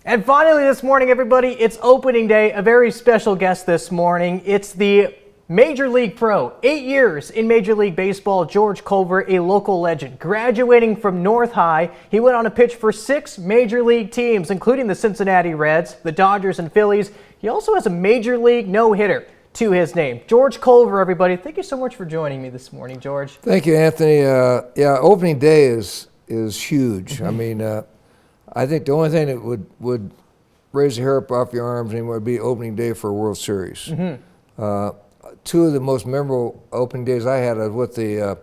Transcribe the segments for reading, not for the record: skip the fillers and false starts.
And finally this morning, everybody, it's opening day. A very special guest this morning. It's the Major League Pro, 8 years in Major League Baseball, George Culver, a local legend. Graduating from North High, he went on to pitch for 6 Major League teams, including the Cincinnati Reds, the Dodgers, and Phillies. He also has a Major League no-hitter to his name. George Culver, everybody. Thank you so much for joining me this morning, George. Thank you, Anthony. Yeah, opening day is huge. I mean, I think the only thing that would raise the hair up off your arms anymore would be opening day for a World Series. 2 of the most memorable opening days I had was with the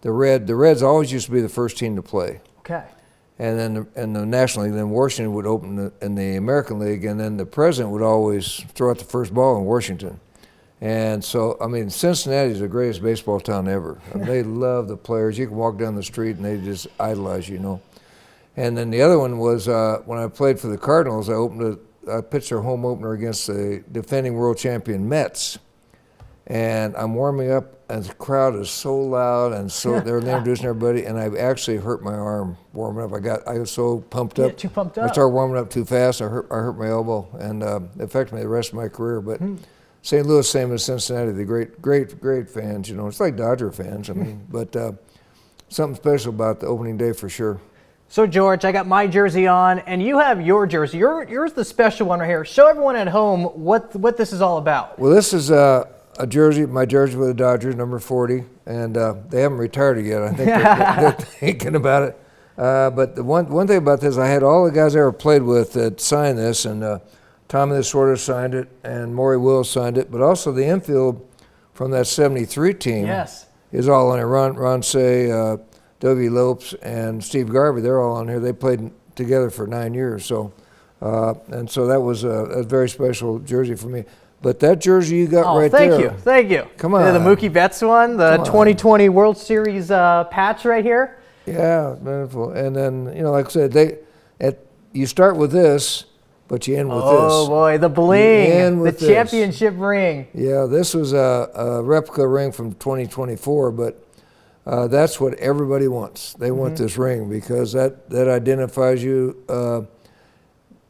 Reds. The Reds always used to be the first team to play. Okay. And then in the National League, then Washington would open in the American League, and then the president would always throw out the first ball in Washington. And so, I mean, Cincinnati is the greatest baseball town ever. I mean, they love the players. You can walk down the street and they just idolize you, you know. And then the other one was when I played for the Cardinals, I pitched their home opener against the defending world champion Mets. And I'm warming up, and the crowd is so loud, and so they're introducing everybody, and I actually hurt my arm warming up. I was so pumped up. Yeah, too pumped up. I started warming up too fast. I hurt my elbow, and it affected me the rest of my career. But St. Louis, same as Cincinnati, the great fans. You know, it's like Dodger fans. I mean, but something special about the opening day for sure. So George, I got my jersey on, and you have your jersey. Yours the special one right here. Show everyone at home what this is all about. Well, this is a jersey, my jersey with the Dodgers, number 40, and they haven't retired it yet. I think they're thinking about it. But the one thing about this, I had all the guys I ever played with that signed this, and Tommy Lasorda signed it, and Maury Wills signed it, but also the infield from that 73 team is all on it. Ron Say, W. Lopes, and Steve Garvey, they're all on here. They played together for 9 years. So, and so that was a very special jersey for me. But that jersey you got right there. Thank you. Come on. The Mookie Betts one, the 2020 World Series patch right here. Yeah, beautiful. And then, you know, like I said, you start with this, but you end with this. Oh boy, the bling, the championship ring. Yeah, this was a replica ring from 2024, but that's what everybody wants. They want this ring because that identifies you.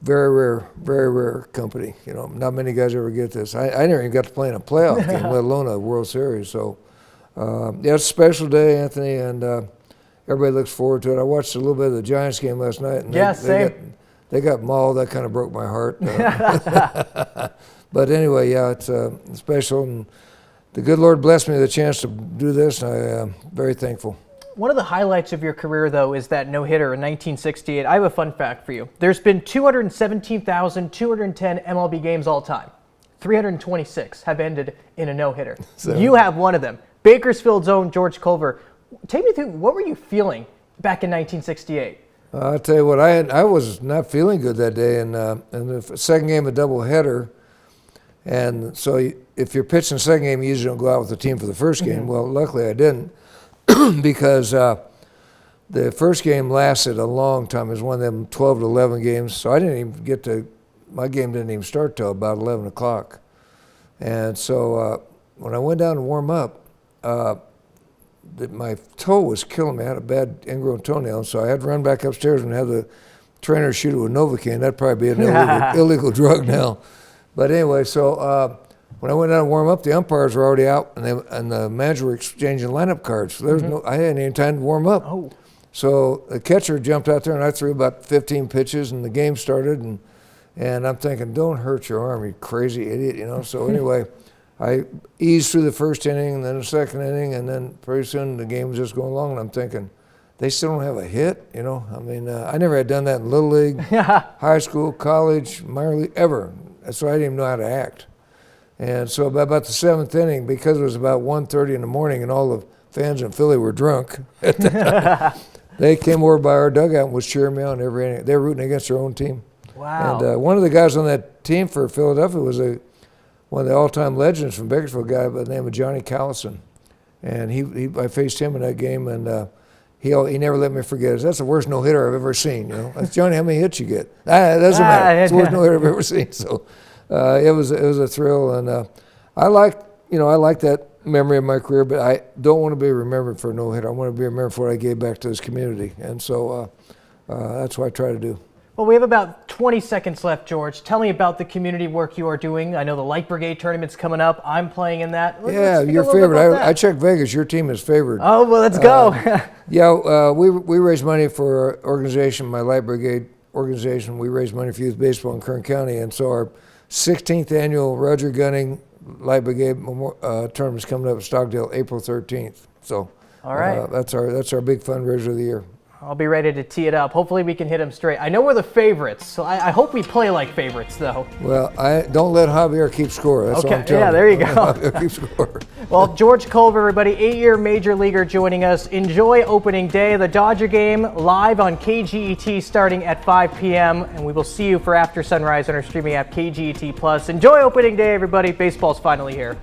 Very rare company. You know, not many guys ever get this. I never even got to play in a playoff game, let alone a World Series. So, yeah, it's a special day, Anthony, and everybody looks forward to it. I watched a little bit of the Giants game last night, and they got mauled. That kind of broke my heart. But anyway, yeah, it's special, and the good Lord blessed me with the chance to do this, and I am very thankful. One of the highlights of your career, though, is that no-hitter in 1968. I have a fun fact for you. There's been 217,210 MLB games all time. 326 have ended in a no-hitter. You have one of them. Bakersfield's own George Culver. Take me through, what were you feeling back in 1968? I'll tell you what, I was not feeling good that day. And the second game, a doubleheader. And so if you're pitching the second game, you usually don't go out with the team for the first game. Well, luckily I didn't. Because the first game lasted a long time. It was one of them 12 to 11 games. So I didn't even my game didn't even start till about 11 o'clock. And so when I went down to warm up, my toe was killing me. I had a bad ingrown toenail, so I had to run back upstairs and have the trainer shoot it with Novocaine. That'd probably be an illegal drug now. But anyway, so when I went down to warm up, the umpires were already out, and the manager were exchanging lineup cards. So there was I hadn't even time to warm up. So the catcher jumped out there, and I threw about 15 pitches, and the game started. And I'm thinking, don't hurt your arm, you crazy idiot, you know. So anyway, I eased through the first inning, and then the second inning, and then pretty soon the game was just going along. And I'm thinking, they still don't have a hit, you know. I mean, I never had done that in Little League, high school, college, minor league, ever. So I didn't even know how to act. And so about the 7th inning, because it was about 1:30 in the morning and all the fans in Philly were drunk, they came over by our dugout and was cheering me on every inning. They were rooting against their own team. Wow. And one of the guys on that team for Philadelphia was one of the all-time legends from Bakersfield, a guy by the name of Johnny Callison. And I faced him in that game, and he never let me forget it. That's the worst no-hitter I've ever seen. You know, that's, Johnny, how many hits you get? It doesn't matter. It's the worst no-hitter I've ever seen. So it was a thrill, and I like that memory of my career, but I don't want to be remembered for a no-hitter. I want to be remembered for what I gave back to this community, and so that's what I try to do. Well, we have about 20 seconds left, George. Tell me about the community work you are doing. I know the Light Brigade tournament's coming up. I'm playing in that. Yeah, Let's speak a your little bit favorite. about that. I checked Vegas. Your team is favored. Oh, well, let's go. Yeah, we raise money for our organization, my Light Brigade organization. We raise money for youth baseball in Kern County, and so our 16th annual Roger Gunning Light Brigade tournament is coming up at Stockdale, April 13th. So, All right. that's our big fundraiser of the year. I'll be ready to tee it up. Hopefully we can hit them straight. I know we're the favorites, so I hope we play like favorites, though. Well, I don't let Javier keep score. That's all I'm telling you. Yeah, there you go. Javier keep score. Well, George Culver, everybody, 8-year major leaguer joining us. Enjoy opening day. The Dodger game live on KGET starting at 5 p.m. And we will see you for After Sunrise on our streaming app KGET Plus. Enjoy opening day, everybody. Baseball's finally here.